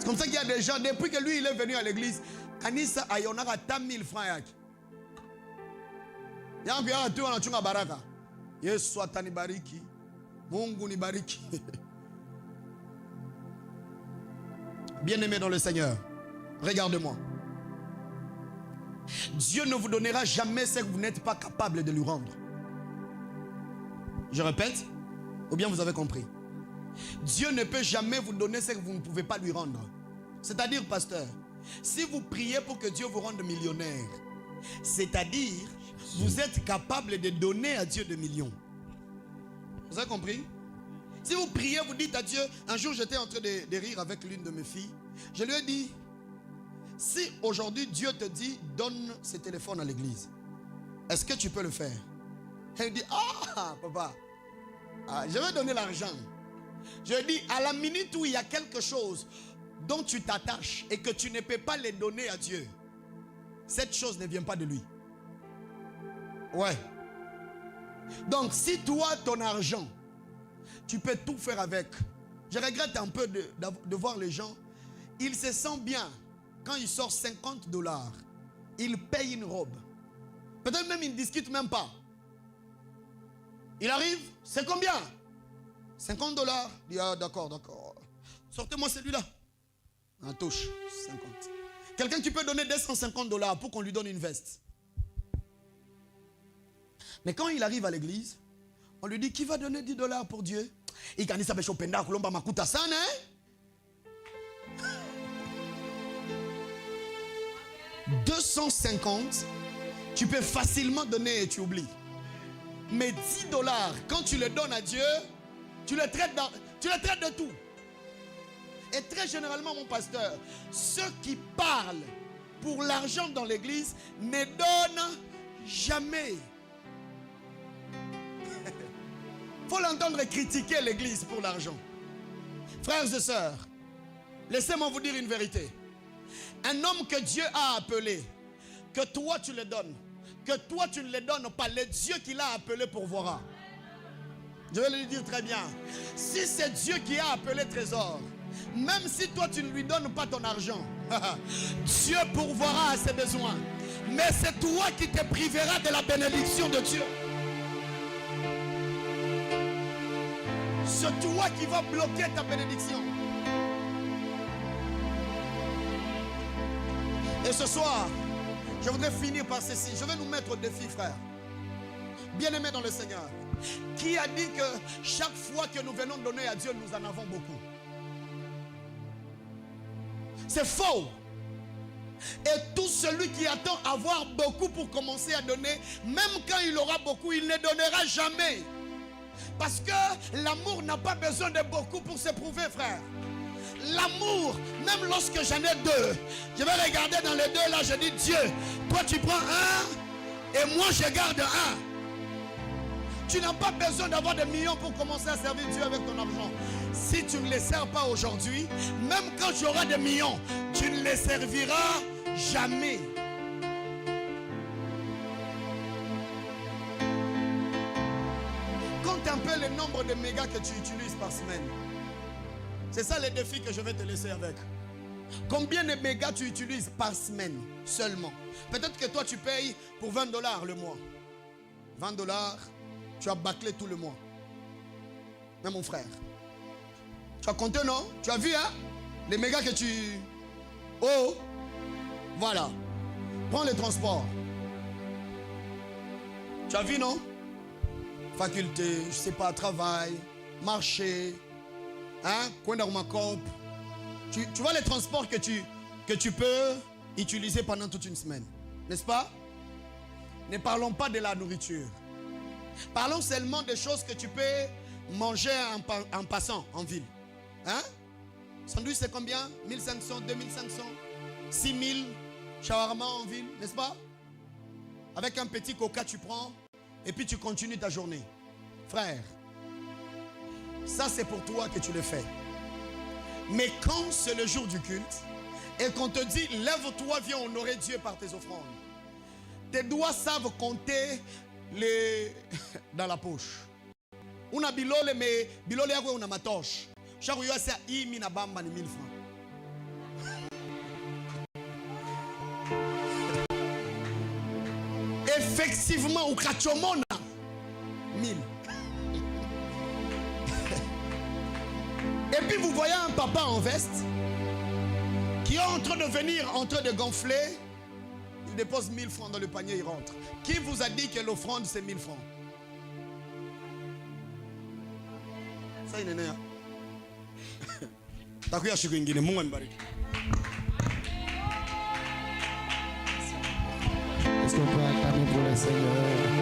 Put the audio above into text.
Comme ça qu'il y a des gens, depuis que lui il est venu à l'église, Kanisa ayonaka 1000 francs. Yangu ya tu wanachunga baraka. Yesu atanibariki. Mungu nibariki. Bien-aimé dans le Seigneur, regarde-moi. Dieu ne vous donnera jamais ce que vous n'êtes pas capable de lui rendre. Je répète, ou bien vous avez compris. Dieu ne peut jamais vous donner ce que vous ne pouvez pas lui rendre. C'est-à-dire, pasteur, si vous priez pour que Dieu vous rende millionnaire, c'est-à-dire, vous êtes capable de donner à Dieu des millions. Vous avez compris? Si vous priez, vous dites à Dieu, un jour j'étais en train de rire avec l'une de mes filles, je lui ai dit, si aujourd'hui Dieu te dit, donne ce téléphone à l'église, est-ce que tu peux le faire? Elle dit, ah papa, je vais donner l'argent. Je dis, à la minute où il y a quelque chose dont tu t'attaches et que tu ne peux pas le donner à Dieu, cette chose ne vient pas de lui. Ouais. Donc si toi, ton argent, tu peux tout faire avec. Je regrette un peu de voir les gens, ils se sentent bien quand ils sortent 50 $, ils payent une robe. Peut-être même ils ne discutent même pas. Il arrive, c'est combien? 50 $. Il dit, ah d'accord, d'accord. Sortez-moi celui-là. En touche, 50. Quelqu'un qui peut donner 250 $ pour qu'on lui donne une veste. Mais quand il arrive à l'église, on lui dit, qui va donner 10 $ pour Dieu? Il dit, ça va choper un colomba makuta sana, hein? 250, tu peux facilement donner et tu oublies. Mais 10 $, quand tu le donnes à Dieu, tu le traites de tout. Et très généralement, mon pasteur, ceux qui parlent pour l'argent dans l'église ne donnent jamais. Il faut l'entendre critiquer l'église pour l'argent. Frères et sœurs, laissez-moi vous dire une vérité. Un homme que Dieu a appelé, que toi tu le donnes, que toi tu ne le donnes pas, le Dieu qui l'a appelé pourvoira. Je vais lui dire très bien. Si c'est Dieu qui a appelé Trésor, même si toi tu ne lui donnes pas ton argent, Dieu pourvoira à ses besoins. Mais c'est toi qui te priveras de la bénédiction de Dieu. C'est toi qui vas bloquer ta bénédiction. Et ce soir, je voudrais finir par ceci. Je vais nous mettre au défi, frère. Bien-aimés dans le Seigneur, qui a dit que chaque fois que nous venons donner à Dieu, nous en avons beaucoup? C'est faux. Et tout celui qui attend avoir beaucoup pour commencer à donner, même quand il aura beaucoup, il ne donnera jamais. Parce que l'amour n'a pas besoin de beaucoup pour s'éprouver, frère. L'amour, même lorsque j'en ai deux, je vais regarder dans les deux là, je dis, Dieu, toi tu prends un et moi je garde un. Tu n'as pas besoin d'avoir des millions pour commencer à servir Dieu avec ton argent. Si tu ne les sers pas aujourd'hui, même quand tu auras des millions, tu ne les serviras jamais. Compte un peu le nombre de mégas que tu utilises par semaine. C'est ça le défi que je vais te laisser avec. Combien de mégas tu utilises par semaine seulement? Peut-être que toi tu payes pour 20 $ le mois. 20 $, tu as bâclé tout le mois. Mais mon frère, tu as compté, non? Tu as vu, hein? Les mégas que tu... Oh, voilà. Prends les transports. Tu as vu, non? Faculté, je sais pas, travail, marché, hein? Tu vois les transports que tu peux utiliser pendant toute une semaine. N'est-ce pas? Ne parlons pas de la nourriture. Parlons seulement des choses que tu peux manger en passant en ville. Hein? Sandwich, c'est combien? 1500, 2500, 6000 shawarma en ville, n'est-ce pas? Avec un petit coca, tu prends et puis tu continues ta journée. Frère, ça c'est pour toi que tu le fais. Mais quand c'est le jour du culte et qu'on te dit, lève-toi, viens honorer Dieu par tes offrandes, tes doigts savent compter dans la poche. Una bilole, mais bilole yako una matoche. Chaque fois c'est 1000 bamba ni 1000 francs. Effectivement, au Kachomona, 1000. Et puis vous voyez un papa en veste qui est en train de venir, en train de gonfler. Il dépose 1000 francs dans le panier, il rentre. Qui vous a dit que l'offrande c'est 1000 francs? Ça il est né. Takuya shikuingine, Mungu anibariki. Est-ce qu'on peut acclamer pour le Seigneur?